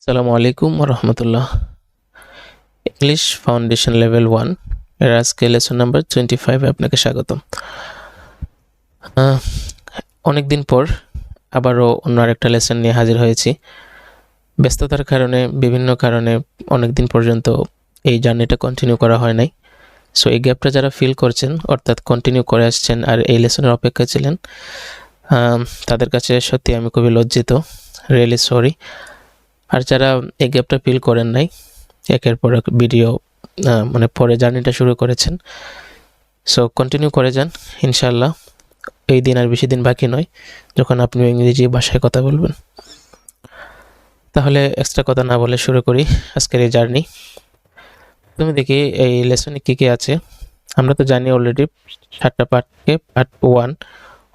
আসসালামু আলাইকুম রহমতুল্লাহ। English foundation level 1 এর আজকে লেসন নাম্বার 25 আপনাকে স্বাগতম। অনেকদিন পর আবারও অন্য আরেকটা লেসন নিয়ে হাজির হয়েছি। ব্যস্ততার কারণে বিভিন্ন কারণে অনেকদিন পর্যন্ত এই জার্নিটা কন্টিনিউ করা হয় নাই। সো এই গ্যাপটা যারা ফিল করছেন অর্থাৎ কন্টিনিউ করে আসছেন আর এই লেসনের অপেক্ষা ছিলেন, তাদের কাছে সত্যি আমি খুবই লজ্জিত, রিয়েলি সরি। আর যারা এই গ্যাপটা ফিল করেন নাই, একের পর এক ভিডিও পরে জার্নিটা শুরু করেছেন, সো কন্টিনিউ করে যান ইনশাল্লাহ। এই দিন আর বেশি দিন বাকি নয় যখন আপনি ইংরেজি ভাষায় কথা বলবেন। তাহলে এক্সট্রা কথা না বলে শুরু করি আজকের এই জার্নি। তুমি দেখি এই লেসনে কী কী আছে। আমরা তো জানি অলরেডি 7টা পার্টকে। পার্ট 1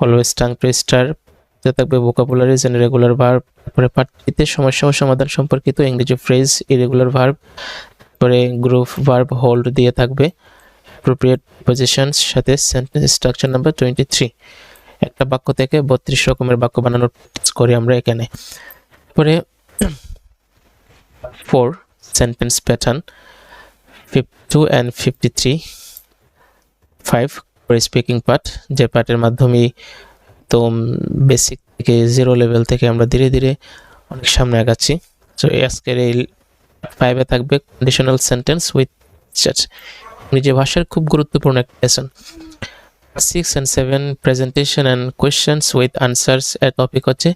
অলওয়েজ টাং টুইস্টার, থাকবে ভোকাবুলারিজ এন্ড রেগুলার ভার্ব। তারপরে পার্ট 3তে সমস্যা ও সমাধান সম্পর্কিত ইংরেজি ফ্রেজ, ইরেগুলার ভার্ব। তারপরে গ্রুপ ভার্ব হোল্ড দিয়ে থাকবে, অ্যাপ্রোপ্রিয়েট পজিশনস সাথে সেন্টেন্স স্ট্রাকচার নাম্বার 23। একটা বাক্য থেকে 32 রকমের বাক্য বানানোর প্র্যাকটিস করি আমরা এখানে। তারপরে 4 sentence pattern 52 and 53। 5 speaking part, যে পার্টের মাধ্যমে তো বেসিক থেকে 0 লেভেল থেকে আমরা ধীরে ধীরে অনেক সামনে আগাচ্ছি। সো আজকের এই 5-এ থাকবে কন্ডিশনাল সেন্টেন্স উইথ চার্জ, নিজে ভাষার খুব গুরুত্বপূর্ণ একটা lesson. 6 and 7 presentation and questions with answers. এর টপিক হচ্ছে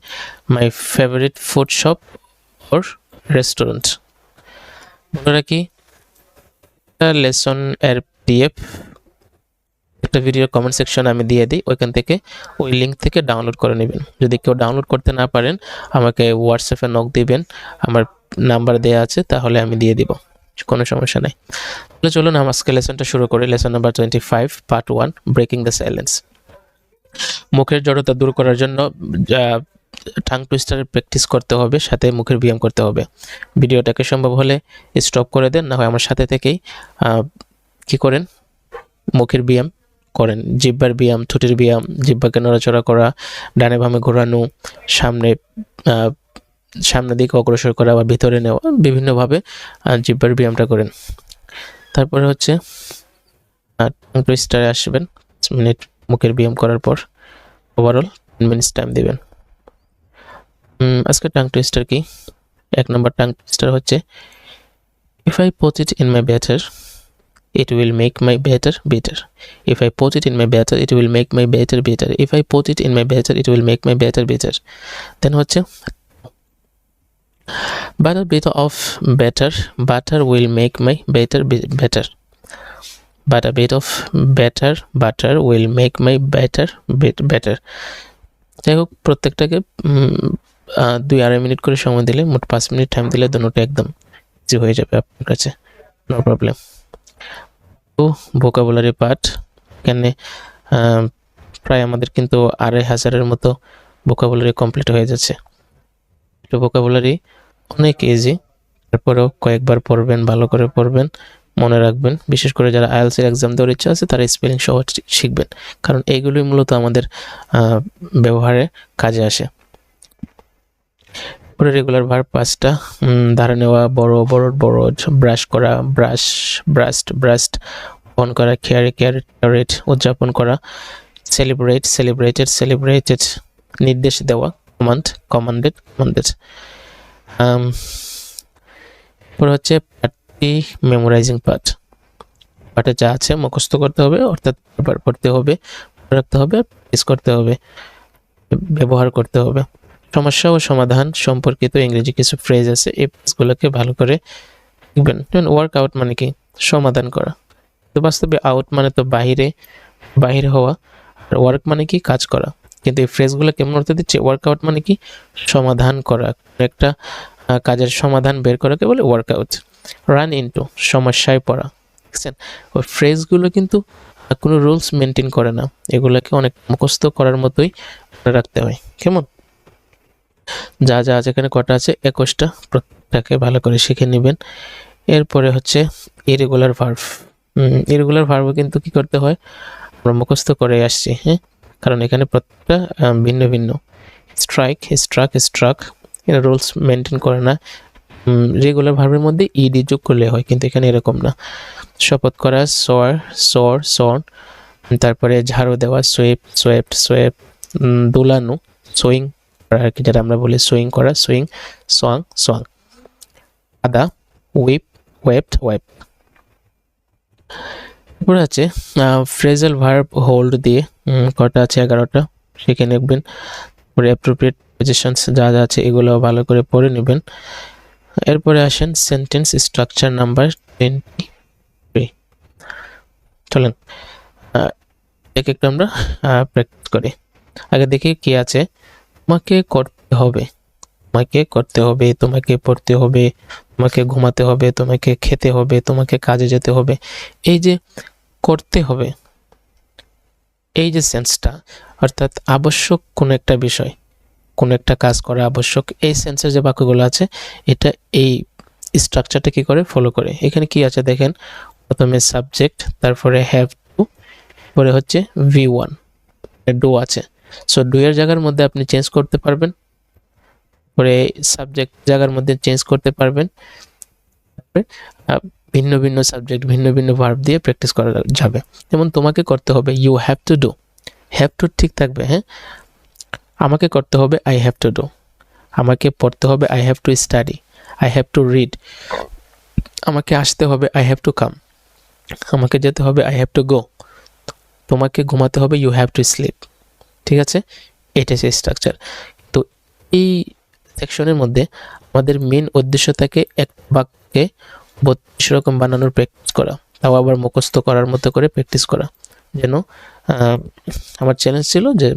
my favourite food shop or restaurant. মনে রাখি, লেসন এর পিডিএফ একটা ভিডিও কমেন্ট সেকশন আমি দিয়ে দিই, ওইখান থেকে ওই লিঙ্ক থেকে ডাউনলোড করে নেবেন। যদি কেউ ডাউনলোড করতে না পারেন আমাকে হোয়াটসঅ্যাপে নক দিবেন, আমার নাম্বার দেওয়া আছে, তাহলে আমি দিয়ে দিব, কোনো সমস্যা নেই। তাহলে চলুন আজকে লেসনটা শুরু করি। Lesson number 25 part 1 breaking the silence. মুখের জড়তা দূর করার জন্য টাং টুইস্টারের প্র্যাকটিস করতে হবে, সাথে মুখের ব্যায়াম করতে হবে। ভিডিওটাকে সম্ভব হলে স্টপ করে দেন, না হয় আমার সাথে থেকেই কি করেন, মুখের ব্যায়াম করেন। জিহ্বার ব্যায়াম, ঠোঁটের ব্যায়াম, জিহ্বাকে নড়াচড়া করা, ডানে বামে ঘোরানো, সামনের দিকে অগ্রসর করা বা ভিতরে নেওয়া, বিভিন্নভাবে জিহ্বার ব্যায়ামটা করেন। তারপরে হচ্ছে টাং টুইস্টারে আসবেন 5 মিনিট মুখের ব্যায়াম করার পর, ওভারঅল 10 মিনিটস টাইম দিবেন। আজকে টাং টুইস্টার কি? 1 নম্বর টাং টুইস্টার হচ্ছে if I put it in my batter it will make my batter bitter. If I put it in my batter, it will make my batter bitter. If I put it in my batter, it will make my batter bitter. Then হচ্ছে but a bit of butter will make my batter better. But a bit of butter will make my batter better. যাই হোক, প্রত্যেকটাকে 2-2.5 minute করে সময় দিলে, মোট 5 minute time দিলে দুটোটা একদম easy হয়ে যাবে আপনার কাছে, নো প্রবলেম। ভোকাবুলারি পার্ট, এখানে প্রায় আমাদের কিন্তু 2500-এর মতো ভোকাবুলারি কমপ্লিট হয়ে যাচ্ছে। তো ভোকাবুলারি অনেক ইজি, তারপরেও কয়েকবার পড়বেন, ভালো করে পড়বেন, মনে রাখবেন। বিশেষ করে যারা আইএলটিএস এর এক্সাম দেওয়ার ইচ্ছা আছে তারা স্পেলিং সহ শিখবেন, কারণ এইগুলোই মূলত আমাদের ব্যবহারে কাজে আসে। পরে রেগুলার ভার্ব 5টা, ধারে নেওয়া, বড়, ব্রাশ করা, ব্রাশড, অন করা, কেয়ারেট, উদযাপন করা, সেলিব্রেটেড, নির্দেশ দেওয়া, কমান্ডেড। পরে হচ্ছে পার্টি মেমোরাইজিং পার্ট। পার্টে যা আছে মুখস্থ করতে হবে, অর্থাৎ পড়তে হবে, রাখতে হবে, প্র্যাকটিস করতে হবে, ব্যবহার করতে হবে। সমস্যা ও সমাধান সম্পর্কিত ইংরেজি কিছু ফ্রেজ আছে, এই ফ্রেজগুলোকে ভালো করে শিখবেন। যেমন ওয়ার্ক আউট মানে কি? সমাধান করা। তো বাস্তবে আউট মানে তো বাহির হওয়া, আর ওয়ার্ক মানে কি? কাজ করা। কিন্তু এই ফ্রেজগুলো কেমন অর্থ দিচ্ছে? ওয়ার্ক আউট মানে কি? সমাধান করা, একটা কাজের সমাধান বের করাকে বলে ওয়ার্ক আউট। রান ইনটু, সমস্যায় পড়া। দেখছেন, ওই ফ্রেজগুলো কিন্তু কোনো রুলস মেনটেন করে না, এগুলোকে অনেক মুখস্থ করার মতোই মনে রাখতে হয়। কেমন? যা আছে এখানে কটা আছে? 21টা, প্রত্যেকটাকে ভালো করে শিখে নেবেন। এরপরে হচ্ছে ইরেগুলার ভার্ব কিন্তু কি করতে হয়? আমরা মুখস্থ করে আসছি, হ্যাঁ, কারণ এখানে প্রত্যেকটা ভিন্ন ভিন্ন। স্ট্রাক, এরা রুলস মেনটেন করে না, রেগুলার ভার্বের মধ্যে ইডি যোগ করলে হয়, কিন্তু এখানে এরকম না। শপথ করা, সর, তারপরে ঝাড়ু দেওয়া, সোয়েপ্ট, দোলানো, সোয়িং আর কি, যেটা আমরা বলি সোয়িং করা, সোয়িং, সোয়াং। আদা, ওয়েপ্ট। এরপরে আছে ফ্রেজাল ভার্ব হোল্ড দিয়ে, কটা আছে 11টা, শিখে নেবেন। তারপরে অ্যাপ্রোপ্রিয়েট পজিশনস যা আছে এগুলো ভালো করে পড়ে নেবেন। এরপরে আসেন সেন্টেন্স স্ট্রাকচার নাম্বার 23। চলেন এক একটা আমরা প্র্যাকটিস করি। আগে দেখি কি আছে। তোমাকে করতে হবে, তোমাকে পড়তে হবে, তোমাকে ঘুমাতে হবে, তোমাকে খেতে হবে, তোমাকে কাজে যেতে হবে। এই যে করতে হবে, এই যে সেন্সটা, অর্থাৎ আবশ্যক কোনো একটা বিষয়, কোনো একটা কাজ করা আবশ্যক, এই সেন্সের যে বাক্যগুলো আছে এটা এই স্ট্রাকচারটা কি করে ফলো করে। এখানে কি আছে দেখেন, প্রথমে সাবজেক্ট, তারপরে হ্যাভ টু, পরে হচ্ছে V1 ডু আছে। সো ডু এর জায়গার মধ্যে আপনি চেঞ্জ করতে পারবেন, পরে সাবজেক্ট জায়গার মধ্যে চেঞ্জ করতে পারবেন। ভিন্ন ভিন্ন সাবজেক্ট, ভিন্ন ভিন্ন ভার্ব দিয়ে প্র্যাকটিস করা যাবে। যেমন তোমাকে করতে হবে, you have to do, have to ঠিক থাকবে, হ্যাঁ। আমাকে করতে হবে, আই হ্যাভ টু ডু। আমাকে পড়তে হবে, I have to study, I have to read. আমাকে আসতে হবে, আই হ্যাভ টু কাম। আমাকে যেতে হবে, আই হ্যাভ টু গো। তোমাকে ঘুমাতে হবে, ইউ হ্যাভ টু স্লিপ। ঠিক আছে, এটা সেই স্ট্রাকচার। তো এই সেকশনের মধ্যে আমাদের মেন উদ্দেশ্য থাকে এক বাক্যে 32 রকম বানানোর প্র্যাকটিস করা, তাও আবার মুখস্থ করার মতো করে প্র্যাকটিস করা। যেন আমার চ্যালেঞ্জ ছিল যে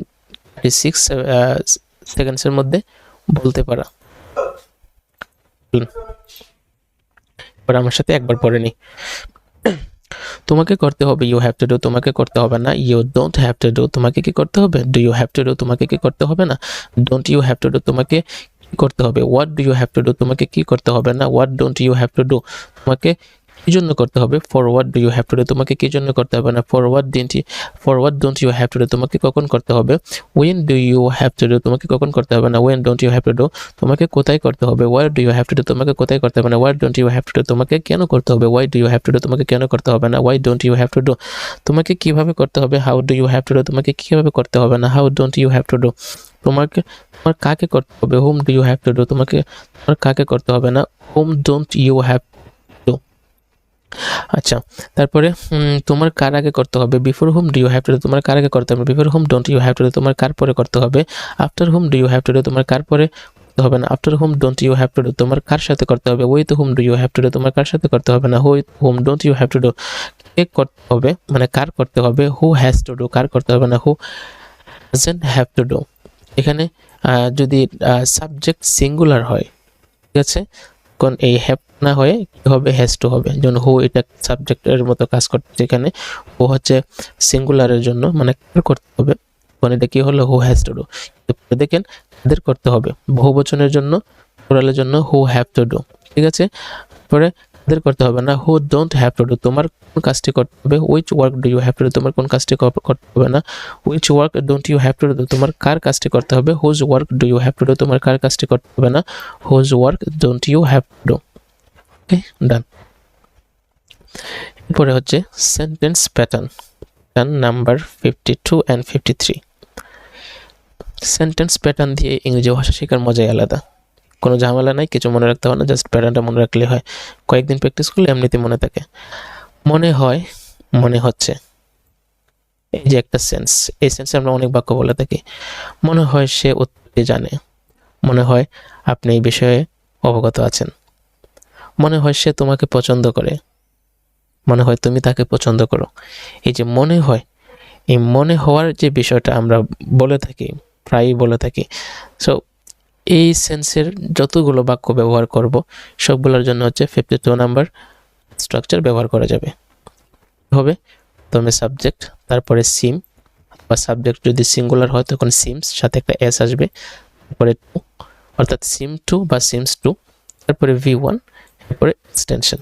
36 সেকেন্ডসের মধ্যে বলতে পারা। এবার আমার সাথে একবার পড়ে নি। তোমাকে করতে হবে, ইউ হ্যাভ টু ডু। তোমাকে করতে হবে না, you don't have to do. তোমাকে কি করতে হবে, do you have to do. তোমাকে কি করতে হবে না, don't you have to do. তোমাকে কি করতে হবে, what do you have to do. তোমাকে কি করতে হবে না, what don't you have to do. তোমাকে কি জন্য করতে হবে, for what do you have to do. তোমাকে কি জন্য করতে হবে না, for what don't you have to do. তোমাকে কখন করতে হবে, when do you have to do. তোমাকে কখন করতে হবে না, when don't you have to do. তোমাকে কোথায় করতে হবে, where do you have to do. তোমাকে কোথায় করতে হবে না, where don't you have to do. তোমাকে কেন করতে হবে, why do you have to do. তোমাকে কেন করতে হবে না, why don't you have to do. তোমাকে কিভাবে করতে হবে, how do you have to do. তোমাকে কিভাবে করতে হবে না, how don't you have to do. তোমার কাকে করতে হবে, whom do you have to do. তোমার কাকে করতে হবে না, হোম ডোন্ট ইউ হ্যাভ। আচ্ছা, তারপরে তোমার কার আগে করতে হবে, before whom do you have to do. তোমার কার আগে করতে হবে, before whom don't you have to do. তোমার কার পরে করতে হবে, after whom do you have to do. তোমার কার পরে করতে হবে না, after whom don't you have to do. তোমার কার সাথে করতে হবে, with whom do you have to do. তোমার কার সাথে করতে হবে না, with whom don't you have to do. কে করতে হবে, মানে কার করতে হবে, হু হ্যাজ টু ডু। কার করতে হবে না, who doesn't have to do. এখানে যদি সাবজেক্ট সিঙ্গুলার হয়, ঠিক আছে, কোন এই হ্যাভ না হয়ে কি হবে, হ্যাজ টু হবে। যেমন হু এটা সাবজেক্টের মতো কাজ করছে, এখানে হু হচ্ছে সিঙ্গুলারের জন্য, মানে কার করতে হবে, কোন এটা কি হলো, হু হ্যাজ টু ডু। দেখেন কাদের করতে হবে, বহুবচনের জন্য, প্লুরালের জন্য হু হ্যাভ টু ডু। ঠিক আছে, পরে কাদের করতে হবে না, who don't have to do. তোমার কোন কাজটি করতে হবে, which work do you have to do. তোমার কোন কাজটি করতে হবে না, which work don't you have to do. তোমার কার কাজটি করতে হবে, whose work do you have to do. তোমার কার কাজটি করতে হবে না, whose work don't you have to do. Okay, done. এরপরে হচ্ছে sentence pattern number 52 and 53। Sentence pattern দিয়ে ইংরেজি ভাষা শেখার মজাই আলাদা, কোনো ঝামেলা নাই, কিছু মনে রাখতে হয় না, জাস্ট প্যাটার্নটা মনে রাখলে হয়। কয়েকদিন প্র্যাকটিস করলে এমনিতে মনে থাকে। মনে হয়, মনে হচ্ছে, এই যে একটা সেন্স, এই সেন্সে আমরা অনেক বাক্য বলে থাকি। মনে হয় সে উত্তরটি জানে, মনে হয় আপনি এই বিষয়ে অবগত আছেন, মনে হয় সে তোমাকে পছন্দ করে, মনে হয় তুমি তাকে পছন্দ করো। এই যে মনে হয়, এই মনে হওয়ার যে বিষয়টা আমরা বলে থাকি, প্রায়ই বলে থাকি। সো এই সেন্সের যতগুলো বাক্য ব্যবহার করব সবগুলোর জন্য হচ্ছে 52 নাম্বার স্ট্রাকচার ব্যবহার করা যাবে। হবে প্রথমে সাবজেক্ট, তারপরে সিম, বা সাবজেক্ট যদি সিঙ্গুলার হয় তখন সিমস সাথে একটা এস আসবে, তারপরে টু অর্থাৎ সিম টু বা সিমস টু, তারপরে V1, তারপরে এক্সটেনশন।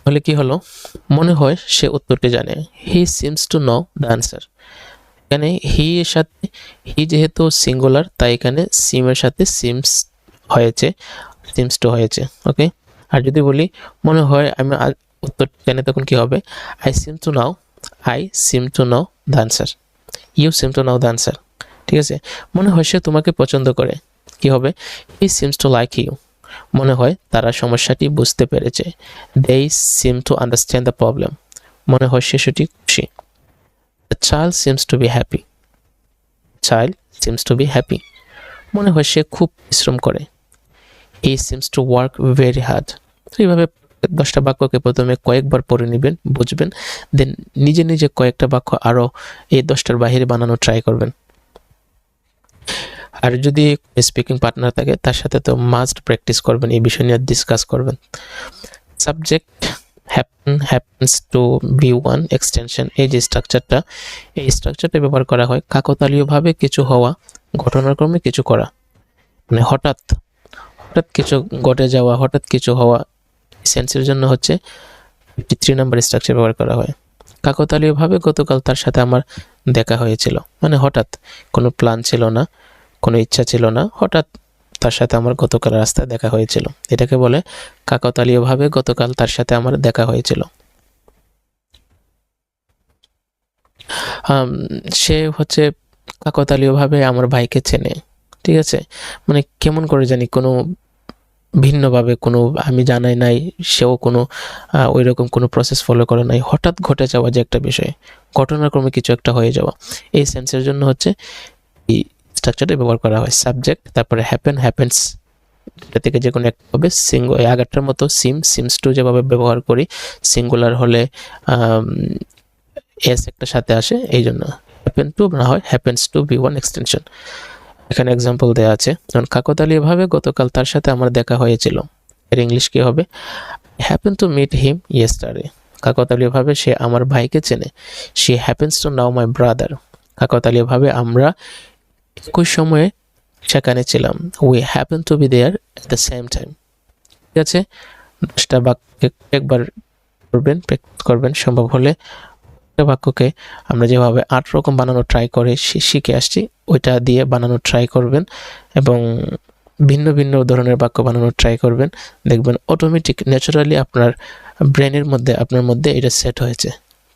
তাহলে কি হলো, মনে হয় সে উত্তরটি জানে, হি seems to know the answer. এখানে হি এর সাথে, হি যেহেতু সিঙ্গুলার তাই এখানে সিমের সাথে সিমস হয়েছে, সিমস টু হয়েছে। ওকে, আর যদি বলি মনে হয় আমি উত্তর জানি, তখন কি হবে? I seem to know the answer, you seem to know the answer. ঠিক আছে, মনে হয় সে তোমাকে পছন্দ করে, কি হবে? He seems to like you, মনে হয় তারা সমস্যাটি বুঝতে পেরেছে। They seem to understand the problem, মনে হয় শিশুটি খুশি। The child seems to be happy, মনে হয় সে খুব পরিশ্রম করে। He seems to work very hard. এইভাবে 10টা বাক্যকে প্রথমে কয়েকবার পড়ে নেবেন, বুঝবেন, দেন নিজে নিজে কয়েকটা বাক্য আরও এই 10টার বাহিরে বানানো ট্রাই করবেন। আর যদি স্পিকিং পার্টনার থাকে তার সাথে তো মাস্ট প্র্যাকটিস করবেন, এই বিষয় নিয়ে ডিসকাস করবেন। Subject happens to be one extension, এই যে স্ট্রাকচারটা, এই স্ট্রাকচারটা ব্যবহার করা হয় কাকতালীয়ভাবে কিছু হওয়া, ঘটনাক্রমে কিছু করা, মানে হঠাৎ কিছু ঘটে যাওয়া, হঠাৎ কিছু হওয়া। সেন্সের জন্য হচ্ছে 53 নাম্বার স্ট্রাকচার ব্যবহার করা হয়। কাকতালীয়ভাবে গতকাল তার সাথে আমার দেখা হয়েছিল, মানে হঠাৎ, কোনো প্ল্যান ছিল না, কোনো ইচ্ছা ছিল না, হঠাৎ তার সাথে আমার গতকাল রাস্তায় দেখা হয়েছিল, এটাকে বলে কাকতালীয়ভাবে গতকাল তার সাথে আমার দেখা হয়েছিল। সে হচ্ছে কাকতালীয়ভাবে আমার ভাইকে চেনে। ঠিক আছে, মানে কেমন করে জানি, কোনো ভিন্নভাবে, কোনো আমি জানাই নাই, সেও কোনো ওই রকম কোনো প্রসেস ফলো করে নাই, হঠাৎ ঘটে যাওয়া যে একটা বিষয়, ঘটনাক্রমে কিছু একটা হয়ে যাওয়া, এই সেন্সের জন্য হচ্ছে এই স্ট্রাকচারটা ব্যবহার করা হয়। সাবজেক্ট, তারপরে হ্যাপেন্স, এটা থেকে যে কোনো একটা হবে। আগেরটার মতো সিমস টু যেভাবে ব্যবহার করি, সিঙ্গুলার হলে এস একটা সাথে আসে, এই জন্য হ্যাপেন টু না হয় happens to be one extension. এখানে এক্সাম্পল দেওয়া আছে, যেমন কাকতালীয়ভাবে গতকাল তার সাথে আমার দেখা হয়েছিল, এর ইংলিশ কি হবে? Happen to meet him yesterday, কাকতালীয়ভাবে সে আমার ভাইকে চেনে। She happens to know my brother, কাকতালীয়ভাবে আমরা একই সময়ে সেখানে ছিলাম। We happen to be there at the same time. ঠিক আছে, 10টা বাক্যকে একবার প্র্যাকটিস করবেন, সম্ভব হলে বাক্যকে আমরা যেভাবে 8 রকম বানানো ট্রাই করে শিখে আসছি, ওইটা দিয়ে বানানো ট্রাই করবেন এবং ভিন্ন ভিন্ন ধরনের বাক্য বানানোর ট্রাই করবেন। দেখবেন অটোমেটিক ন্যাচারালি আপনার ব্রেনের মধ্যে, আপনার মধ্যে এটা সেট হয়েছে।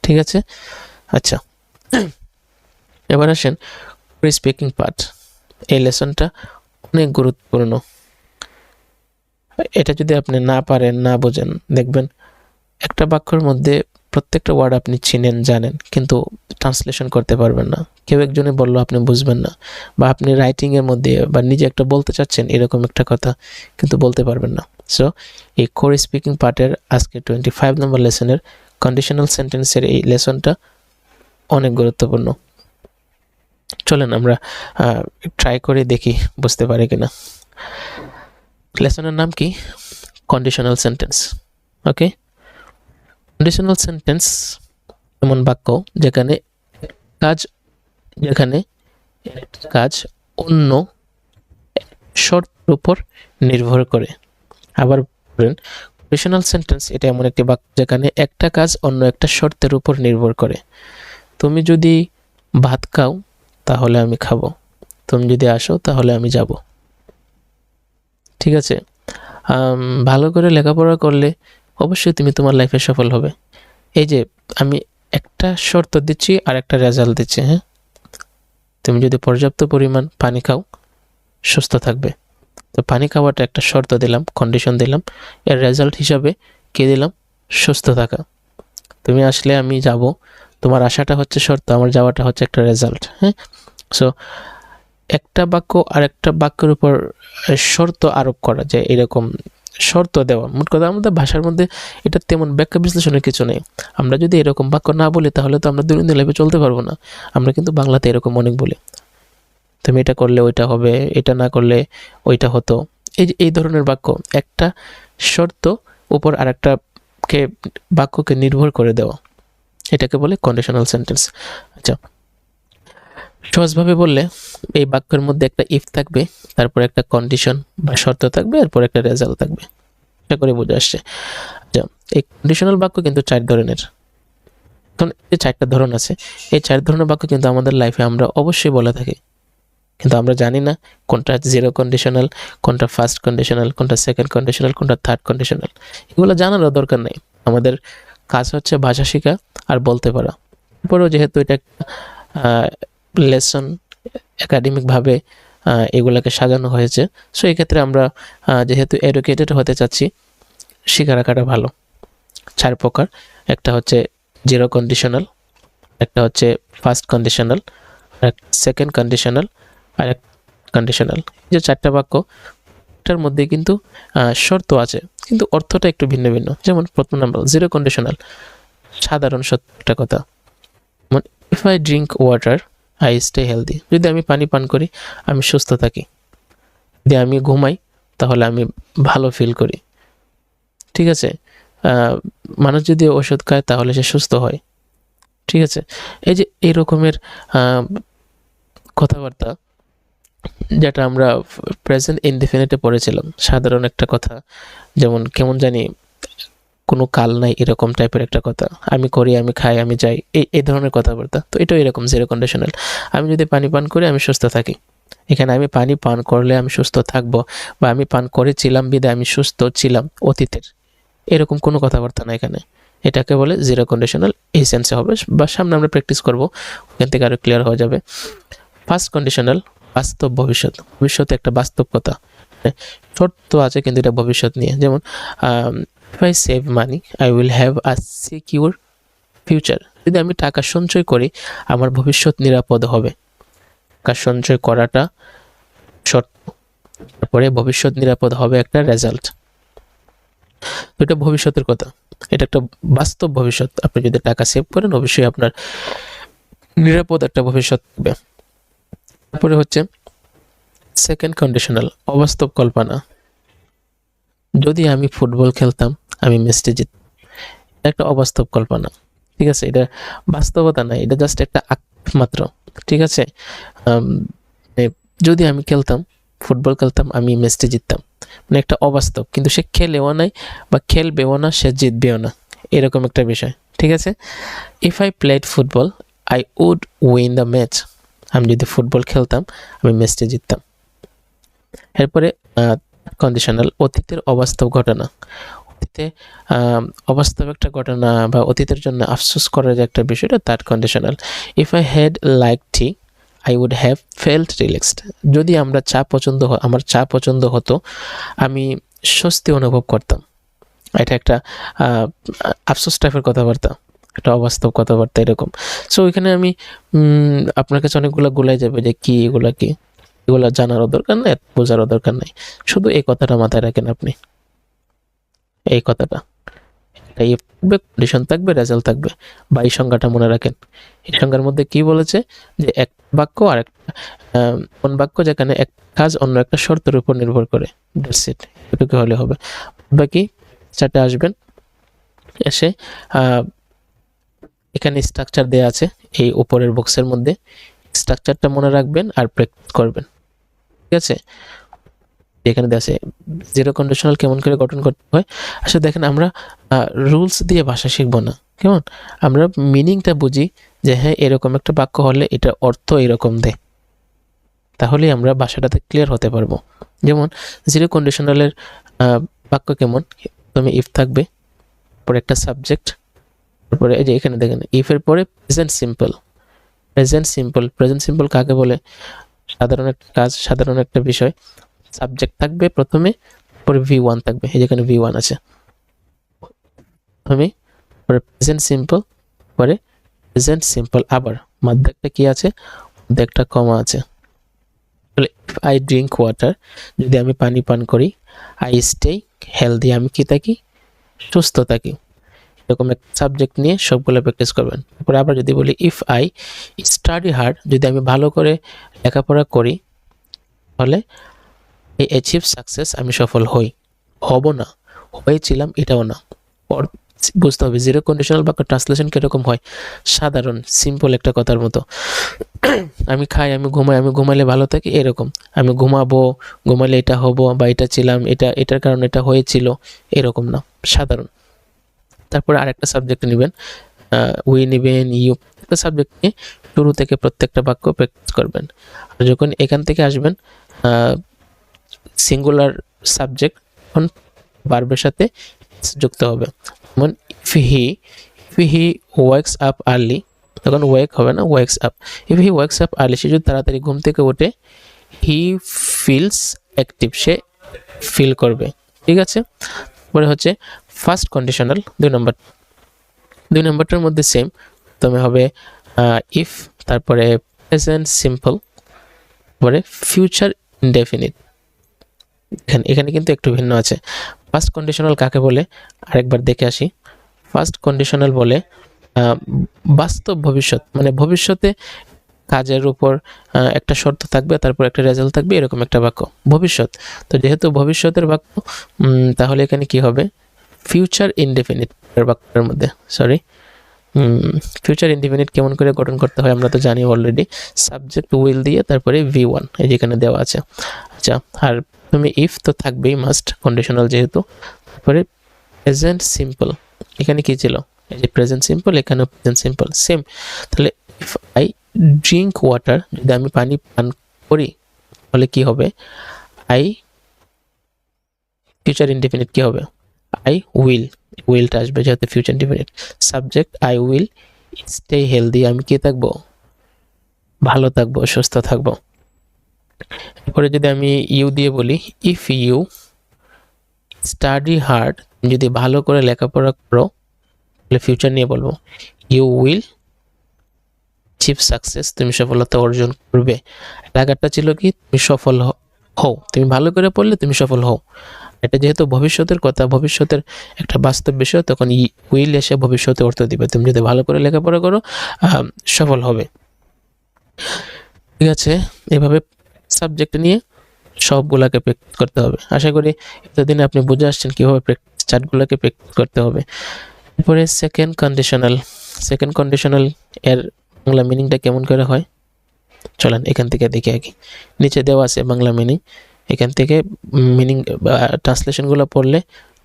ঠিক আছে, আচ্ছা, এবার আসেন স্পিকিং পার্ট। এই লেসনটা অনেক গুরুত্বপূর্ণ। এটা যদি আপনি না পারেন, না বোঝেন, দেখবেন একটা বাক্যের মধ্যে প্রত্যেকটা ওয়ার্ড আপনি চিনেন, জানেন, কিন্তু ট্রান্সলেশন করতে পারবেন না। কেউ একজনে বললো আপনি বুঝবেন না, বা আপনি রাইটিংয়ের মধ্যে বা নিজে একটা বলতে চাচ্ছেন এরকম একটা কথা, কিন্তু বলতে পারবেন না। সো এই কোর স্পিকিং পার্টের আজকে 25 নম্বর লেসনের কন্ডিশনাল সেন্টেন্সের এই লেসনটা অনেক গুরুত্বপূর্ণ। চলেন আমরা ট্রাই করে দেখি বুঝতে পারি কিনা। লেসনের নাম কি? Conditional sentence. Okay, conditional sentence এমন বাক্য যেখানে কাজ অন্য শর্তের উপর নির্ভর করে। আবার বলেন, কন্ডিশনাল সেন্টেন্স এটা এমন একটি বাক্য যেখানে একটা কাজ অন্য একটা শর্তের উপর নির্ভর করে। তুমি যদি ভাত খাও তাহলে আমি খাবো, তুমি যদি আসো তাহলে আমি যাব। ঠিক আছে, ভালো করে লেখাপড়া করলে অবশ্যই তুমি তোমার লাইফে সফল হবে। এই যে আমি একটা শর্ত দিচ্ছি আর একটা রেজাল্ট দিচ্ছি। হ্যাঁ, তুমি যদি পর্যাপ্ত পরিমাণ পানি খাও সুস্থ থাকবে, তো পানি খাওয়াটা একটা শর্ত দিলাম, কন্ডিশন দিলাম, এর রেজাল্ট হিসাবে কি দিলাম? সুস্থ থাকা। তুমি আসলে আমি যাব, তোমার আশাটা হচ্ছে শর্ত, আমার যাওয়াটা হচ্ছে একটা রেজাল্ট। হ্যাঁ, সো একটা বাক্য আর একটা বাক্যের উপর শর্ত আরোপ করা যায়, এরকম শর্ত দেওয়া। মোট কথা আমাদের ভাষার মধ্যে এটা তেমন ব্যাখ্যা বিশ্লেষণের কিছু নেই। আমরা যদি এরকম বাক্য না বলি তাহলে তো আমরা দৈনন্দিন লাইফে চলতে পারবো না। আমরা কিন্তু বাংলাতে এরকম অনেক বলি, তুমি এটা করলে ওইটা হবে, এটা না করলে ওইটা হতো। এই ধরনের বাক্য একটা শর্ত উপর আর একটা বাক্যকে নির্ভর করে দেওয়া, এটাকে বলে কন্ডিশনাল সেন্টেন্স। আচ্ছা, সহজভাবে বললে এই বাক্যের মধ্যে একটা ইফ থাকবে, তারপর একটা কন্ডিশন বা শর্ত থাকবে, এরপর একটা রেজাল্ট থাকবে। এটা করে বোঝা আসছে। আচ্ছা, এই কন্ডিশনাল বাক্য কিন্তু 4 ধরনের। এই 4টা ধরন আছে, এই 4 ধরনের বাক্য কিন্তু আমাদের লাইফে আমরা অবশ্যই বলে থাকি, কিন্তু আমরা জানি না কোনটা জিরো কন্ডিশনাল, কোনটা ফার্স্ট কন্ডিশনাল, কোনটা সেকেন্ড কন্ডিশনাল, কোনটা থার্ড কন্ডিশনাল। এগুলো জানারও দরকার নেই। আমাদের কাজ হচ্ছে ভাষা শেখা আর বলতে পারা। তারপরেও যেহেতু এটা একটা লেসন, একাডেমিকভাবে এগুলাকে সাজানো হয়েছে, সো এক্ষেত্রে আমরা যেহেতু এডুকেটেড হতে চাচ্ছি, শিখে রাখাটা ভালো। 4 প্রকার, একটা হচ্ছে জিরো কন্ডিশনাল, একটা হচ্ছে ফার্স্ট কন্ডিশনাল, সেকেন্ড কন্ডিশনাল, আর এক কন্ডিশনাল। যে 4টা বাক্য, এটার মধ্যে কিন্তু শর্ত আছে, কিন্তু অর্থটা একটু ভিন্ন ভিন্ন। যেমন প্রথম নাম্বার জিরো কন্ডিশনাল, সাধারণ সত্য একটা কথা। যেমন if I drink water I stay healthy, যদি আমি পানি পান করি আমি সুস্থ থাকি। যদি আমি ঘুমাই তাহলে আমি ভালো ফিল করি। ঠিক আছে, মানুষ যদি ওষুধ খায় তাহলে সে সুস্থ হয়। ঠিক আছে, এই যে এই রকমের কথাবার্তা, যেটা আমরা প্রেজেন্ট ইনডিফিনিটে পড়েছিলাম, সাধারণ একটা কথা, যেমন কেমন জানি কোনো কাল নাই এরকম টাইপের একটা কথা, আমি করি, আমি খাই, আমি যাই, এই ধরনের কথাবার্তা। তো এটাও এরকম জিরো কন্ডিশনাল। আমি যদি পানি পান করি আমি সুস্থ থাকি। এখানে আমি পানি পান করলে আমি সুস্থ থাকবো, বা আমি পান করেছিলাম বিধায় আমি সুস্থ ছিলাম, অতীতের এরকম কোনো কথাবার্তা না এখানে। এটাকে বলে জিরো কন্ডিশনাল। এই সেন্সে হবে, বা সামনে আমরা প্র্যাকটিস করবো, ওখান থেকে আরও ক্লিয়ার হয়ে যাবে। ফার্স্ট কন্ডিশনাল, বাস্তব ভবিষ্যৎ, ভবিষ্যতে একটা বাস্তব কথা, শর্ত আছে কিন্তু এটা ভবিষ্যৎ নিয়ে। যেমন if I save money I will have a secure future, যদি আমি টাকা সঞ্চয় করি আমার ভবিষ্যৎ নিরাপদ হবে। টাকা সঞ্চয় করাটা শর্ত, তারপরে ভবিষ্যৎ নিরাপদ হবে একটা রেজাল্ট। তো এটা ভবিষ্যতের কথা, এটা একটা বাস্তব ভবিষ্যৎ। আপনি যদি টাকা সেভ করেন অবশ্যই আপনার নিরাপদ একটা ভবিষ্যৎ হবে। তারপরে হচ্ছে সেকেন্ড কন্ডিশনাল, অবাস্তব কল্পনা, যদি আমি ফুটবল খেলতাম আমি ম্যাচটি জিততাম। এটা একটা অবাস্তব কল্পনা। ঠিক আছে, এটা বাস্তবতা না, এটা জাস্ট একটা আক্ষেপ মাত্র। ঠিক আছে, যদি আমি খেলতাম, ফুটবল খেলতাম, আমি ম্যাচটি জিততাম, মানে একটা অবাস্তব। কিন্তু সে খেলেও নাই বা খেলবেও না, সে জিতবেও না, এরকম একটা বিষয়। ঠিক আছে, if I played football I would win the match, আমি যদি ফুটবল খেলতাম আমি ম্যাচটি জিততাম। এরপরে কন্ডিশনাল, অতীতের অবাস্তব ঘটনা, অতীতে অবাস্তব একটা ঘটনা বা অতীতের জন্য আফসোস করার যে একটা বিষয়টা, third conditional. If I had like tea I would have felt relaxed, যদি আমার চা পছন্দ হতো আমি স্বস্তি অনুভব করতাম। এটা একটা আফসোস টাইপের কথাবার্তা, একটা অবাস্তব কথাবার্তা এরকম। সো এখানে আমি আপনার কাছে অনেকগুলো গুলাই যাবে যে কি এগুলা, কি এগুলো জানারও দরকার নেই, বোঝারও দরকার নেই, শুধু এই কথাটা মাথায় রাখেন আপনি। এই কথাটা, এই থাকবে, কন্ডিশন থাকবে, রেজাল্ট থাকবে, বা এই সংজ্ঞাটা মনে রাখেন। এই সংজ্ঞার মধ্যে কি বলেছে যে এক বাক্য আর একটা কোন বাক্য যেখানে এক কাজ অন্য একটা শর্তের উপর নির্ভর করে, দ্যাটস ইট, এটুকু হলে হবে। বাকি চারটে আসবেন, এসে এখানে স্ট্রাকচার দেওয়া আছে এই উপরের বক্সের মধ্যে, স্ট্রাকচারটা মনে রাখবেন আর প্র্যাকটিস করবেন। ঠিক আছে, এখানে দেওয়া আছে জিরো কন্ডিশনাল কেমন করে গঠন করতে হয়। আসলে দেখেন, আমরা রুলস দিয়ে ভাষা শিখবো না, কেমন, আমরা মিনিংটা বুঝি যে হ্যাঁ এরকম একটা বাক্য হলে এটা অর্থ এরকম দেয়, তাহলেই আমরা ভাষাটাতে ক্লিয়ার হতে পারবো। যেমন জিরো কন্ডিশনালের বাক্য কেমন, প্রথমে ইফ থাকবে, পরে একটা সাবজেক্ট, তারপরে এই যে এখানে দেখেন ইফের পরে প্রেজেন্ট সিম্পল। প্রেজেন্ট সিম্পল কাকে বলে, সাধারণ একটা কাজ, সাধারণ একটা বিষয়, সাবজেক্ট থাকবে প্রথমে, পরে V1 থাকবে, এই যেখানে V1 আছে প্রথমে, পরে প্রেজেন্ট সিম্পল, পরে প্রেজেন্ট সিম্পল, আবার মধ্যে একটা কি আছে, মধ্যে একটা কমা আছে। তাহলে ইফ আই ড্রিঙ্ক ওয়াটার, যদি আমি পানি পান করি, আই স্টে হেলদি, আমি কি থাকি, সুস্থ থাকি। এরকম একটা সাবজেক্ট নিয়ে সবগুলো প্র্যাকটিস করবেন। তারপরে আবার যদি বলি ইফ আই স্টাডি হার্ড, যদি আমি ভালো করে লেখাপড়া করি তাহলে এই অ্যাচিভ সাকসেস, আমি সফল হব না, হয়েছিলাম এটাও না। বুঝতে হবে জিরো কন্ডিশনাল বাক্য ট্রান্সলেশন কিরকম হয়, সাধারণ সিম্পল একটা কথার মতো। আমি খাই, আমি ঘুমাই, আমি ঘুমাইলে ভালো থাকি, এরকম। আমি ঘুমাইলে এটা হব, বা এটা ছিলাম, এটার কারণে এটা হয়েছিল, এরকম না, সাধারণ। তারপরে আরেকটা সাবজেক্ট নেবেন, উই নেবেন, ইউ, একটা সাবজেক্ট নিয়ে শুরু থেকে প্রত্যেকটা বাক্য প্র্যাকটিস করবেন। আর যখন এখান থেকে আসবেন সিঙ্গুলার সাবজেক্ট, তখন ভার্বের সাথে যুক্ত হবে। যেমন if he wakes up early, তখন ওয়েক হবে না, wakes up. If he wakes up early, সে যদি তাড়াতাড়ি ঘুম থেকে ওঠে, হি ফিলস অ্যাক্টিভ, সে ফিল করবে। ঠিক আছে, তারপরে হচ্ছে ফার্স্ট কন্ডিশনাল, 2 নম্বরটার মধ্যে সেম, প্রথমে হবে ইফ, তারপরে প্রেজেন্ট সিম্পল, তারপরে ফিউচার ইনডেফিনিট। এখানে কিন্তু একটু ভিন্ন আছে। ফার্স্ট কন্ডিশনাল কাকে বলে আরেকবার দেখে আসি। ফার্স্ট কন্ডিশনাল বলে বাস্তব ভবিষ্যৎ, মানে ভবিষ্যতে কাজের উপর একটা শর্ত থাকবে, তারপর একটা রেজাল্ট থাকবে, এরকম একটা বাক্য ভবিষ্যৎ। তো যেহেতু ভবিষ্যতের বাক্য, তাহলে এখানে কি হবে, ফিউচার ইনডেফিনিট বাক্যের মধ্যে, ফিউচার ইনডেফিনিট কেমন করে গঠন করতে হয় আমরা তো জানি অলরেডি। সাবজেক্ট উইল দিয়ে তারপরে V1 এই যেখানে দেওয়া আছে। আচ্ছা, আর তুমি ইফ তো থাকবেই, মাস্ট কন্ডিশনাল যেহেতু। তারপরে প্রেজেন্ট সিম্পল, এখানে কি ছিল, এই যে প্রেজেন্ট সিম্পল, এখানেও প্রেজেন্ট সিম্পল সেম। তাহলে ইফ আই ড্রিঙ্ক ওয়াটার, যদি আমি পানি পান করি, তাহলে কি হবে, আই, ফিউচার ইনডেফিনিট কি হবে, আই উইলটা আসবে যেহেতু future indefinite. Subject I will stay healthy, আমি কি থাকবো, ভালো থাকবো, সুস্থ থাকবো। এরপরে যদি আমি ইউ দিয়ে বলি, ইফ ইউ স্টাডি হার্ড, যদি ভালো করে লেখাপড়া করো, তাহলে ফিউচার নিয়ে বলবো, ইউ উইল অ্যাচিভ সাকসেস, তুমি সফলতা অর্জন করবে। লাগারটা ছিল কি, তুমি সফল হও, তুমি ভালো করে পড়লে তুমি সফল হও। এটা যেহেতু ভবিষ্যতের কথা, ভবিষ্যতের একটা বাস্তব বিষয়, তখন উইল এসে ভবিষ্যতে অর্থ দিবে, তুমি যদি ভালো করে লেখাপড়া করো সফল হবে। ঠিক আছে, এভাবে সাবজেক্ট নিয়ে সবগুলাকে প্র্যাকটিস করতে হবে। আশা করি এতদিনে আপনি বুঝে আসছেন কীভাবে প্র্যাকটিস চার্টগুলোকে প্র্যাকটিস করতে হবে। এরপরে সেকেন্ড কন্ডিশনাল এর বাংলা মিনিংটা কেমন করে হয়, চলেন এখান থেকে দেখি আগে। নিচে দেওয়া আছে বাংলা মিনিং, এখান থেকে মিনিং ট্রান্সলেশনগুলো পড়লে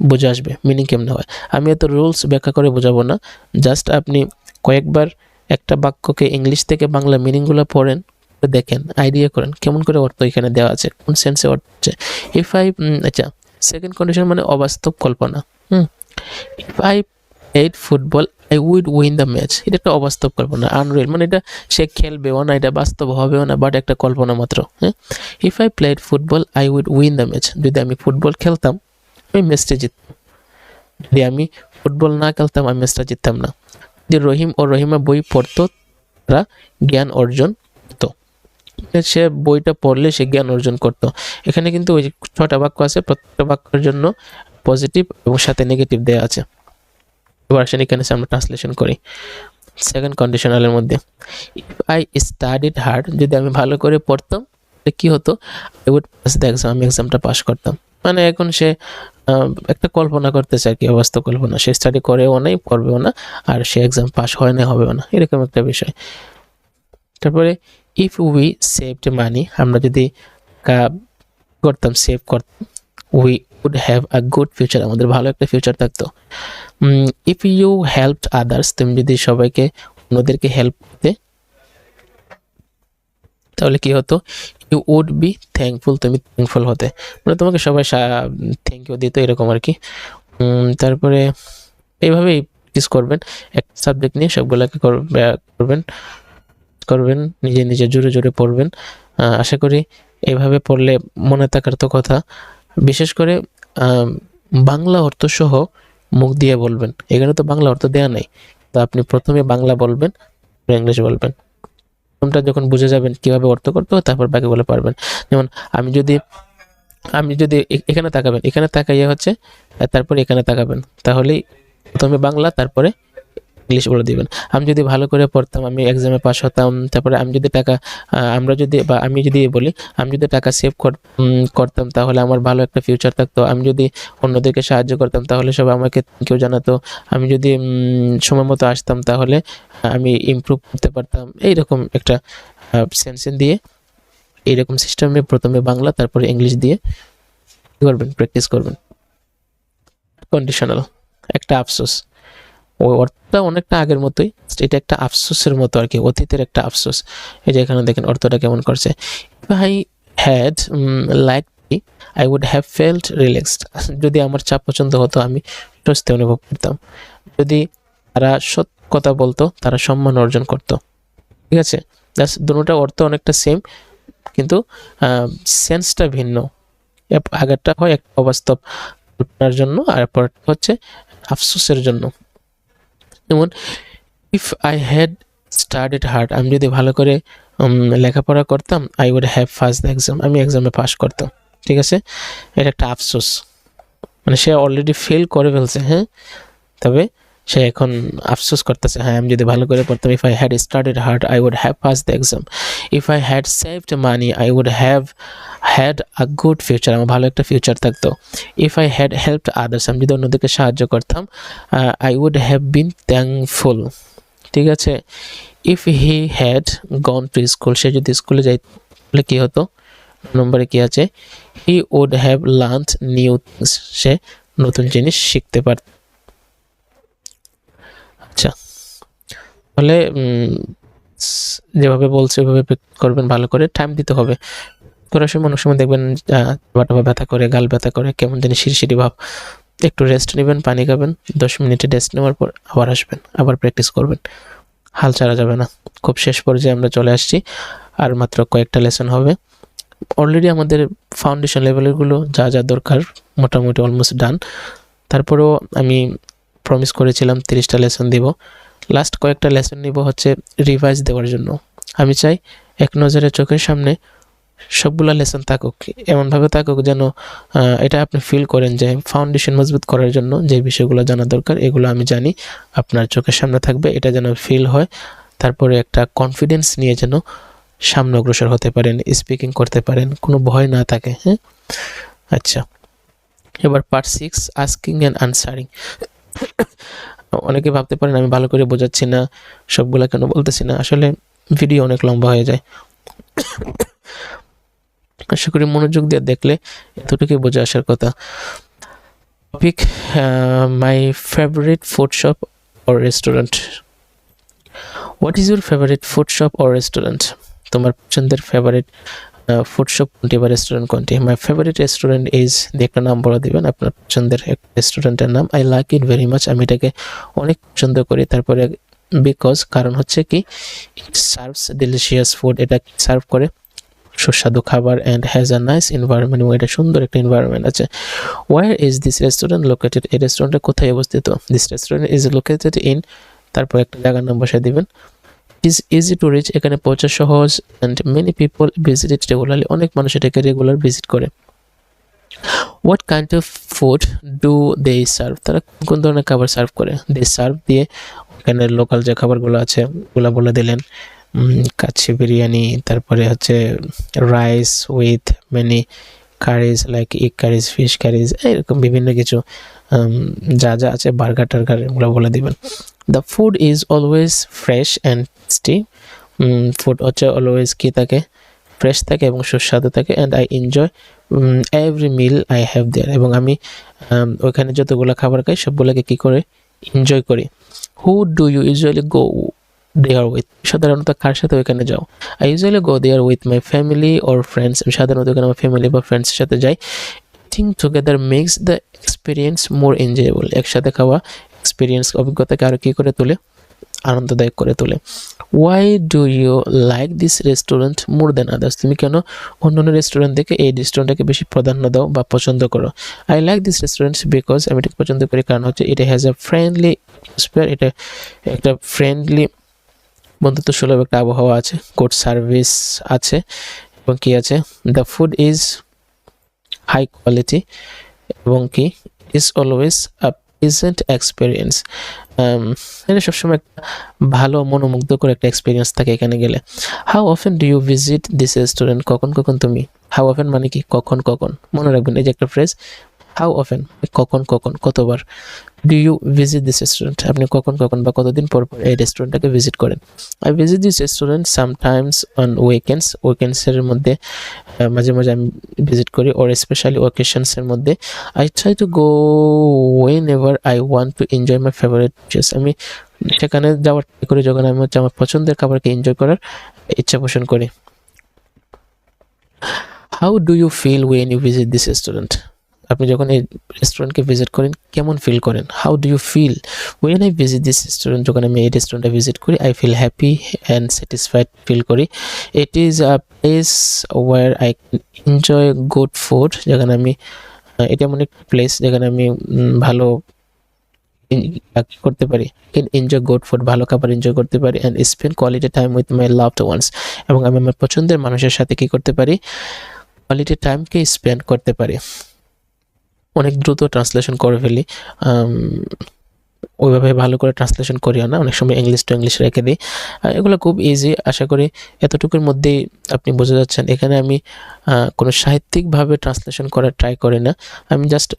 বুঝে আসবে মিনিং কেমন হয়। আমি এত রুলস ব্যাখ্যা করে বোঝাবো না, জাস্ট আপনি কয়েকবার একটা বাক্যকে ইংলিশ থেকে বাংলা মিনিংগুলো পড়েন, দেখেন, আইডিয়া করেন কেমন করে অর্থ এখানে দেওয়া আছে, কোন সেন্সে অর্থ আছে। ইফ আই, আচ্ছা, সেকেন্ড কন্ডিশন মানে অবাস্তব কল্পনা। If I played football I would win the match, এটা একটা অবাস্তব কল্পনা, আনরিয়েল, মানে এটা সে খেলবেও না, এটা বাস্তব হবেও না, বাট একটা কল্পনা মাত্র। If I played football I would win the match, যদি আমি ফুটবল খেলতাম আমি ম্যাচটা জিততাম, যদি আমি ফুটবল না খেলতাম আমি ম্যাচটা জিততাম না। যদি রহিম ও রহিমা বই পড়তো তারা জ্ঞান অর্জন করতো, সে বইটা পড়লে সে জ্ঞান অর্জন করত। এখানে কিন্তু ওই যে 6টা বাক্য আছে, প্রত্যেকটা বাক্যের জন্য পজিটিভ এবং সাথে নেগেটিভ দেওয়া আছে। এবার আসেন এখানে আমরা ট্রান্সলেশন করি সেকেন্ড কন্ডিশনালের মধ্যে। ইফ আই স্টাডিড হার্ড, যদি আমি ভালো করে পড়তাম কি হতো, I would pass the exam, আমি এক্সামটা পাস করতাম। মানে এখন সে একটা কল্পনা করতেছে আর কি, অবাস্তব কল্পনা, সে স্টাডি করেও নাই, পড়বেও না, আর সে এক্সাম পাস হয় না, হবেও না, এরকম একটা বিষয়। তারপরে ইফ উই সেভড মানি, আমরা যদি করতাম, সেভ করতাম, we would have a good future, আমাদের ভালো একটা ফিউচার থাকতো। ইফ ইউ হেল্পড আদার্স, তুমি যদি সবাইকে, অন্যদেরকে হেল্প করতে, তাহলে কি হতো, ইউ উড বি থ্যাঙ্কফুল, তুমি থ্যাঙ্কফুল হতে, মানে তোমাকে সবাই থ্যাংক ইউ দিত, এরকম আর কি। তারপরে এইভাবেই প্র্যাকটিস করবেন, একটা সাবজেক্ট নিয়ে সবগুলোকে করবেন নিজে জোরে জোরে পড়বেন। আশা করি এইভাবে পড়লে মনে থাকার তো কথা। বিশেষ করে বাংলা অর্থ সহ মুখ দিয়ে বলবেন, এখানে তো বাংলা অর্থ দেওয়া নেই, তো আপনি প্রথমে বাংলা বলবেন, ইংলিশ বলবেন, প্রথমটা যখন বুঝে যাবেন কিভাবে অর্থ করতে হবে, তারপর বাকিগুলো পারবেন। যেমন আমি যদি এখানে তাকাবেন, এখানে তাকাইয়া হচ্ছে, তারপর এখানে তাকাবেন, তাহলেই প্রথমে বাংলা তারপরে ইংলিশ বলে দিবেন। আমি যদি ভালো করে পড়তাম আমি এক্সামে পাস হতাম। তারপরে আমি যদি বলি, আমি যদি টাকা সেভ করতাম তাহলে আমার ভালো একটা ফিউচার থাকতো। আমি যদি অন্যদেরকে সাহায্য করতাম তাহলে সবাই আমাকে কেউ জানাতো। আমি যদি সময় মতো আসতাম তাহলে আমি ইমপ্রুভ করতে পারতাম। এইরকম একটা সেন্টেন্স দিয়ে, এইরকম সিস্টেমে প্রথমে বাংলা তারপরে ইংলিশ দিয়ে প্র্যাকটিস করবেন। কন্ডিশনাল একটা আফসোস, ওই অর্থটা অনেকটা আগের মতোই, এটা একটা আফসোসের মতো আর কি, অতীতের একটা আফসোস। এই যে এখানে দেখেন অর্থটা কেমন করছে, if I had like I would have felt relaxed. যদি আমার চাপ পছন্দ হতো আমি স্বস্তি অনুভব করতাম। যদি তারা সত্য কথা বলতো তারা সম্মান অর্জন করতো। ঠিক আছে, দুটোটা অর্থ অনেকটা সেম, কিন্তু সেন্সটা ভিন্ন। আগেরটা হয় একটা অবাস্তব কল্পনার জন্য, আর পরটা হচ্ছে আফসোসের জন্য। যেমন if I had studied hard, আমি যদি ভালো করে লেখাপড়া করতাম, I would have pass the exam, আমি এক্সামে পাস করতাম। ঠিক আছে, এটা একটা আফসোস, মানে সে অলরেডি ফেল করে ফেলছে, হ্যাঁ, তবে সে এখন আফসোস করতেছে, হ্যাঁ আমি যদি ভালো করে পড়তাম, if I had studied hard I would have pass the exam, if I had saved money I would have had a good future, আমার ভালো একটা ফিউচার থাকতো। If I had helped others, আমি যদি অন্যদেরকে সাহায্য করতাম, I would have been thankful. ঠিক আছে, if he had gone to school, সে যদি স্কুলে যাইত তাহলে কী হতো, নম্বরে কি আছে, he would have learned new things, সে নতুন জিনিস শিখতে পারত। আচ্ছা, তাহলে যেভাবে বলছে ওইভাবে করবেন, ভালো করে টাইম দিতে হবে। করার সময় অনেক সময় দেখবেন বাটা ব্যথা করে, গাল ব্যথা করে, কেমন জানি শিরশিরি ভাব, একটু রেস্ট নেবেন, পানি খাবেন, 10 মিনিটে রেস্ট নেওয়ার পর আবার আসবেন, আবার প্র্যাকটিস করবেন, হাল ছাড়া যাবে না। খুব শেষ পর্যায়ে আমরা চলে আসছি, আর মাত্র কয়েকটা লেসন হবে। অলরেডি আমাদের ফাউন্ডেশন লেভেলেরগুলো যা যা দরকার মোটামুটি অলমোস্ট ডান। তারপরেও আমি প্রমিস করেছিলাম 30টা লেসন দিব, লাস্ট কয়েকটা লেসন নিব হচ্ছে রিভাইজ দেওয়ার জন্য। আমি চাই এক নজরে চোখের সামনে সবগুলো লেসন থাকুক, এমনভাবে থাকুক যেন এটা আপনি ফিল করেন যে ফাউন্ডেশন মজবুত করার জন্য যে বিষয়গুলো জানা দরকার এগুলো আমি জানি, আপনার চোখের সামনে থাকবে, এটা যেন ফিল হয়। তারপরে একটা কনফিডেন্স নিয়ে যেন সামনে অগ্রসর হতে পারেন, স্পিকিং করতে পারেন, কোনো ভয় না থাকে। হ্যাঁ, আচ্ছা, এবার পার্ট 6, আস্কিং অ্যান্ড আনসারিং। অনেকে ভাবতে পারেন আমি ভালো করে বোঝাচ্ছি না, সবগুলা কেন বলতেছি না, আসলে ভিডিও অনেক লম্বা হয়ে যায়। আশা করি মনোযোগ দিয়ে দেখলে এতটুকুই বোঝা আসার কথা। Topic, my favourite food shop or restaurant. What is your favourite food shop or restaurant? তোমার পছন্দের ফেভারিট ফুড শপ কোনটি বা রেস্টুরেন্ট কোনটি? মাই ফেভারিট রেস্টুরেন্ট ইজ, দিয়ে একটা নাম বলে দিবেন আপনার পছন্দের রেস্টুরেন্টের নাম। I like it very much, আমি এটাকে অনেক পছন্দ করি। তারপরে বিকজ, কারণ হচ্ছে কি, ইট সার্ভস ডিলিশিয়াস ফুড, এটা সার্ভ করে সুস্বাদু খাবার, and has a nice environment, এবং এটা সুন্দর একটা এনভায়রনমেন্ট আছে। Where is this restaurant located, এই রেস্টুরেন্টটা কোথায় অবস্থিত? This restaurant is located in, তারপর একটা জায়গার নাম বসায় দিবেন। ইজ ইজি টু রিচ, এখানে পৌঁছা সহজ, and many people visit it regularly, অনেক মানুষ এটাকে রেগুলার ভিজিট করে। What kind of food do they serve, তারা কোন ধরনের খাবার সার্ভ করে? দে সার্ভ দিয়ে এখানে লোকাল যে খাবারগুলো আছে ওগুলো বলে দিলেন, কাচ্চি বিরিয়ানি, তারপরে হচ্ছে rice with many curries like egg curries, fish curries, এরকম বিভিন্ন কিছু যা যা আছে, বার্গার টার্গার, এগুলো বলে দিবেন। The food is always fresh and tasty, food হচ্ছে অলওয়েজ কি থাকে, ফ্রেশ থাকে এবং সুস্বাদু থাকে। And I enjoy every meal I have there, এবং আমি ওইখানে যতগুলো খাবার খাই সবগুলোকে কী করে এনজয় করি। Who do you usually go there with, সাধারণত কার সাথে ওইখানে যাও? I usually go there with my family or friends, আমি সাধারণত ওখানে আমার ফ্যামিলি বা ফ্রেন্ডসের সাথে যাই। Eating together makes the experience more enjoyable, একসাথে খাওয়া এক্সপিরিয়েন্স, অভিজ্ঞতাকে আরও কী করে তোলে, আনন্দদায়ক করে তোলে। Why do you like this restaurant more than others, তুমি কেন অন্যান্য রেস্টুরেন্ট থেকে এই রেস্টুরেন্টটাকে বেশি প্রাধান্য দাও বা পছন্দ করো? I like this restaurants because, আমি এটাকে পছন্দ করি কারণ হচ্ছে এটা হ্যাজ আ ফ্রেন্ডলি অ্যাটমসফিয়ার, এটা একটা ফ্রেন্ডলি বন্ধুত্ব সুলভ একটা আবহাওয়া আছে, গুড সার্ভিস আছে, এবং কি আছে, the food is high quality, এবং কি is always a pleasant experience, এটা সবসময় একটা ভালো মনোমুগ্ধকর একটা এক্সপিরিয়েন্স থাকে এখানে গেলে। How often do you visit this restaurant, কখন কখন তুমি, হাউ অফেন মানে কি কখন কখন, মনে রাখবেন এই যে একটা ফ্রেজ, হাউ অফেন, কখন কখন, কতবার। Do you visit this restaurant, আপনি কখন কখন বা কতদিন পর পর এই রেস্টুরেন্টটাকে ভিজিট করেন। I visit this restaurant sometimes on উইকেন্ডসের মধ্যে মাঝে মাঝে আমি ভিজিট করি, ওর স্পেশালি ওকেশনসের মধ্যে। I try to go when ever I want to enjoy my favourite dishes, আমি সেখানে যাওয়ার ট্রাই করি যখন আমি হচ্ছে আমার পছন্দের খাবারকে এনজয় করার ইচ্ছা পোষণ করি। How do you feel when you visit this restaurant, আপনি যখন এই রেস্টুরেন্টকে ভিজিট করেন কেমন ফিল করেন। How do you feel when I visit this restaurant, যখন আমি এই রেস্টুরেন্টে ভিজিট করি I feel happy and satisfied feel করি। It is a place where I can enjoy good food, যেখানে আমি এটা এমন একটা প্লেস যেখানে আমি ভালো করতে পারি, ক্যান এনজয় গুড ফুড, ভালো খাবার এনজয় করতে পারি, and spend quality time with my loved ones, এবং আমি আমার পছন্দের মানুষের সাথে কি করতে পারি, কোয়ালিটি টাইমকে স্পেন্ড করতে পারি। অনেক দ্রুত ট্রান্সলেশন করে ফেলি, ওইভাবে ভালো করে ট্রান্সলেশন করিও না, অনেক সময় ইংলিশ টু ইংলিশ রেখে দিই। এগুলো খুব ইজি, আশা করি এতটুকুর মধ্যেই আপনি বুঝে যাচ্ছেন। এখানে আমি কোনো সাহিত্যিকভাবে ট্রান্সলেশন করার ট্রাই করি না, আমি জাস্ট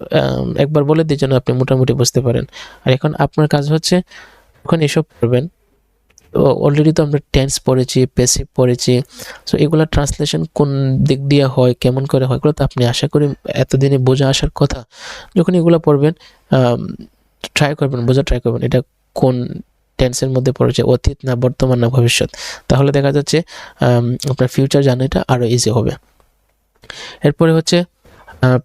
একবার বলে দিই যেন আপনি মোটামুটি বুঝতে পারেন। আর এখন আপনার কাজ হচ্ছে যখন এসব করবেন, তো অলরেডি তো আমরা টেন্স পড়েছি, প্যাসিভ পড়েছি, সো এগুলো ট্রান্সলেশন কোন দিক দিয়ে হয়, কেমন করে হয়, এগুলো তো আপনি আশা করি এতদিনে বোঝা আসার কথা। যখন এগুলো পড়বেন বোঝার ট্রাই করবেন এটা কোন টেন্সের মধ্যে পড়েছে, অতীত না বর্তমান না ভবিষ্যৎ, তাহলে দেখা যাচ্ছে আপনার ফিউচার জার্নিটা আরও ইজি হবে। এরপরে হচ্ছে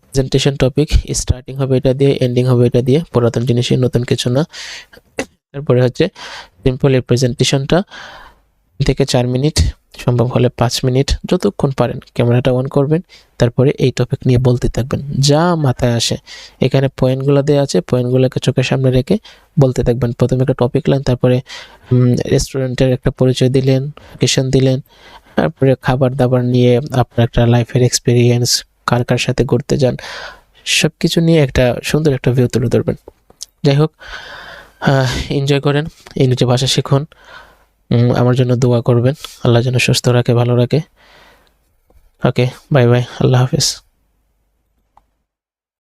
প্রেজেন্টেশন টপিক, স্টার্টিং হবে এটা দিয়ে, এন্ডিং হবে এটা দিয়ে, পুরাতন জিনিসের নতুন কিছু না। তারপরে হচ্ছে সিম্পল এই প্রেজেন্টেশনটা 3 থেকে 4 মিনিট, সম্ভব হলে 5 মিনিট, যতক্ষণ পারেন ক্যামেরাটা অন করবেন, তারপরে এই টপিক নিয়ে বলতে থাকবেন যা মাথায় আসে। এখানে পয়েন্টগুলো দেওয়া আছে, পয়েন্টগুলোকে চোখের সামনে রেখে বলতে থাকবেন। প্রথমে একটা টপিক লাইন, তারপরে রেস্টুরেন্টের একটা পরিচয় দিলেন, লোকেশন দিলেন, তারপরে খাবার দাবার নিয়ে আপনার একটা লাইফের এক্সপিরিয়েন্স, কার কার সাথে ঘুরতে যান, সব কিছু নিয়ে একটা সুন্দর একটা ভিউ তুলে ধরবেন। যাই হোক, এনজয় করেন, ইংরেজি ভাষা শিখুন, আমার জন্য দোয়া করবেন, আল্লাহ যেন সুস্থ রাখে, ভালো রাখে। ওকে, বাই বাই, আল্লাহ হাফেজ।